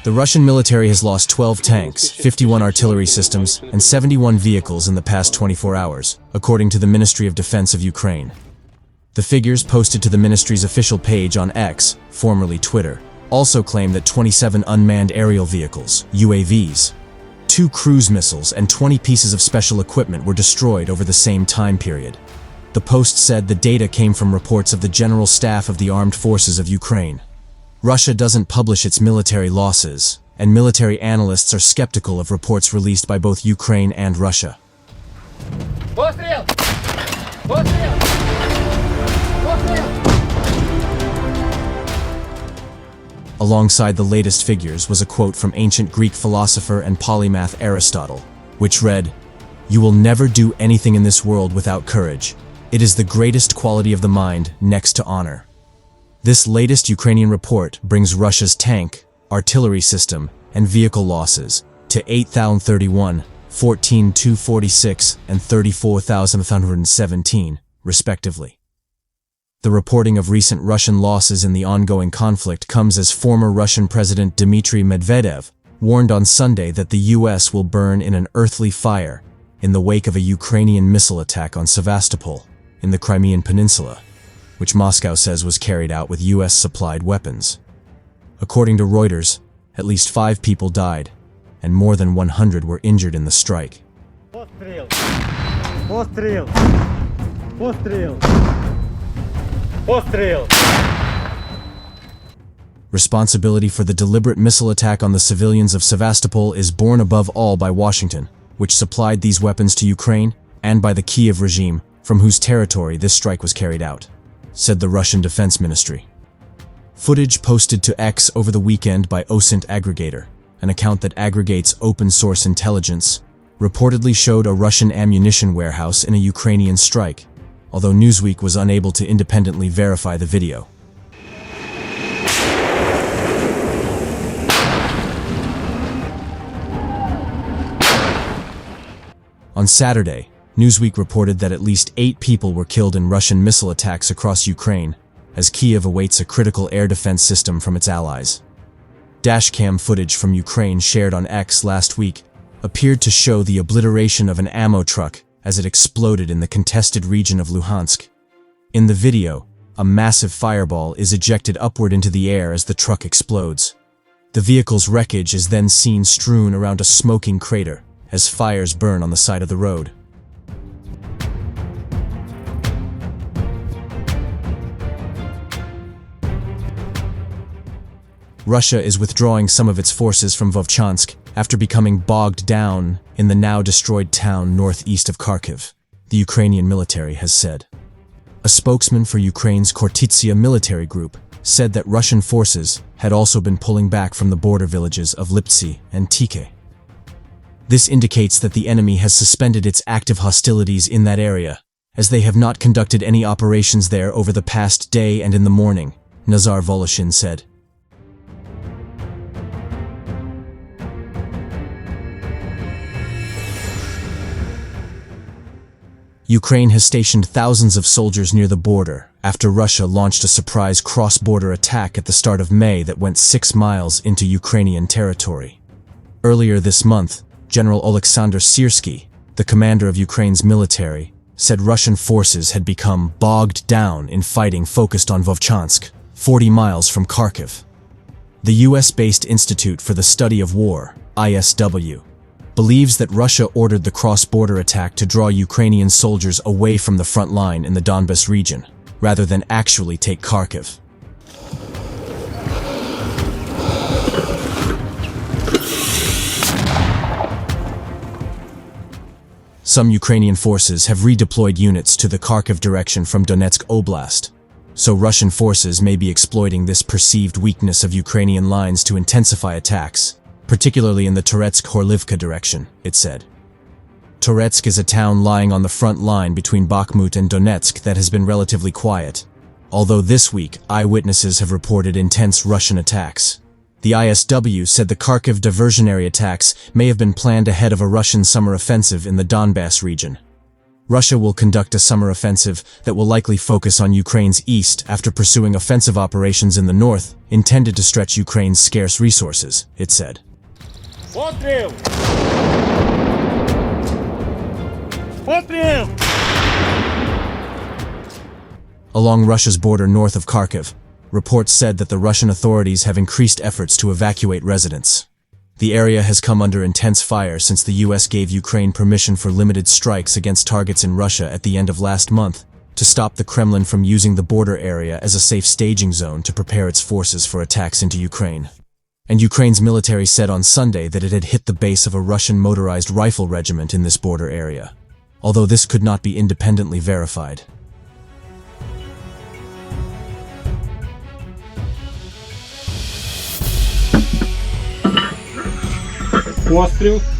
The Russian military has lost 12 tanks, 51 artillery systems, and 71 vehicles in the past 24 hours, according to the Ministry of Defense of Ukraine. The figures posted to the ministry's official page on X, formerly Twitter, also claim that 27 unmanned aerial vehicles, UAVs, 2 cruise missiles, and 20 pieces of special equipment were destroyed over the same time period. The post said the data came from reports of the General Staff of the Armed Forces of Ukraine. Russia doesn't publish its military losses, and military analysts are skeptical of reports released by both Ukraine and Russia. Alongside the latest figures was a quote from ancient Greek philosopher and polymath Aristotle, which read, "You will never do anything in this world without courage. It is the greatest quality of the mind next to honor." This latest Ukrainian report brings Russia's tank, artillery system, and vehicle losses to 8,031, 14,246, and 34,517, respectively. The reporting of recent Russian losses in the ongoing conflict comes as former Russian President Dmitry Medvedev warned on Sunday that the US will burn in an earthly fire in the wake of a Ukrainian missile attack on Sevastopol in the Crimean Peninsula, which Moscow says was carried out with US-supplied weapons. According to Reuters, at least 5 people died, and more than 100 were injured in the strike. Постріл! Постріл! Постріл! Постріл! Responsibility for the deliberate missile attack on the civilians of Sevastopol is borne above all by Washington, which supplied these weapons to Ukraine, and by the Kiev regime, from whose territory this strike was carried out, said the Russian Defense Ministry. Footage posted to X over the weekend by OSINT Aggregator, an account that aggregates open-source intelligence, reportedly showed a Russian ammunition warehouse in a Ukrainian strike, although Newsweek was unable to independently verify the video. On Saturday, Newsweek reported that at least 8 people were killed in Russian missile attacks across Ukraine, as Kiev awaits a critical air defense system from its allies. Dashcam footage from Ukraine shared on X last week appeared to show the obliteration of an ammo truck as it exploded in the contested region of Luhansk. In the video, a massive fireball is ejected upward into the air as the truck explodes. The vehicle's wreckage is then seen strewn around a smoking crater as fires burn on the side of the road. Russia is withdrawing some of its forces from Vovchansk after becoming bogged down in the now destroyed town northeast of Kharkiv, the Ukrainian military has said. A spokesman for Ukraine's Khortytsia military group said that Russian forces had also been pulling back from the border villages of Liptsy and Tike. This indicates that the enemy has suspended its active hostilities in that area, as they have not conducted any operations there over the past day and in the morning, Nazar Voloshin said. Ukraine has stationed thousands of soldiers near the border after Russia launched a surprise cross-border attack at the start of May that went 6 miles into Ukrainian territory. Earlier this month, General Oleksandr Syrsky, the commander of Ukraine's military, said Russian forces had become bogged down in fighting focused on Vovchansk, 40 miles from Kharkiv. The US-based Institute for the Study of War, ISW, believes that Russia ordered the cross-border attack to draw Ukrainian soldiers away from the front line in the Donbas region, rather than actually take Kharkiv. Some Ukrainian forces have redeployed units to the Kharkiv direction from Donetsk Oblast, so Russian forces may be exploiting this perceived weakness of Ukrainian lines to intensify attacks, particularly in the Toretsk-Horlivka direction, it said. Toretsk is a town lying on the front line between Bakhmut and Donetsk that has been relatively quiet, although this week eyewitnesses have reported intense Russian attacks. The ISW said the Kharkiv diversionary attacks may have been planned ahead of a Russian summer offensive in the Donbass region. Russia will conduct a summer offensive that will likely focus on Ukraine's east after pursuing offensive operations in the north, intended to stretch Ukraine's scarce resources, it said. Постріл! Постріл! Along Russia's border north of Kharkiv, reports said that the Russian authorities have increased efforts to evacuate residents. The area has come under intense fire since the U.S. gave Ukraine permission for limited strikes against targets in Russia at the end of last month to stop the Kremlin from using the border area as a safe staging zone to prepare its forces for attacks into Ukraine. And Ukraine's military said on Sunday that it had hit the base of a Russian motorized rifle regiment in this border area, although this could not be independently verified. Постріл!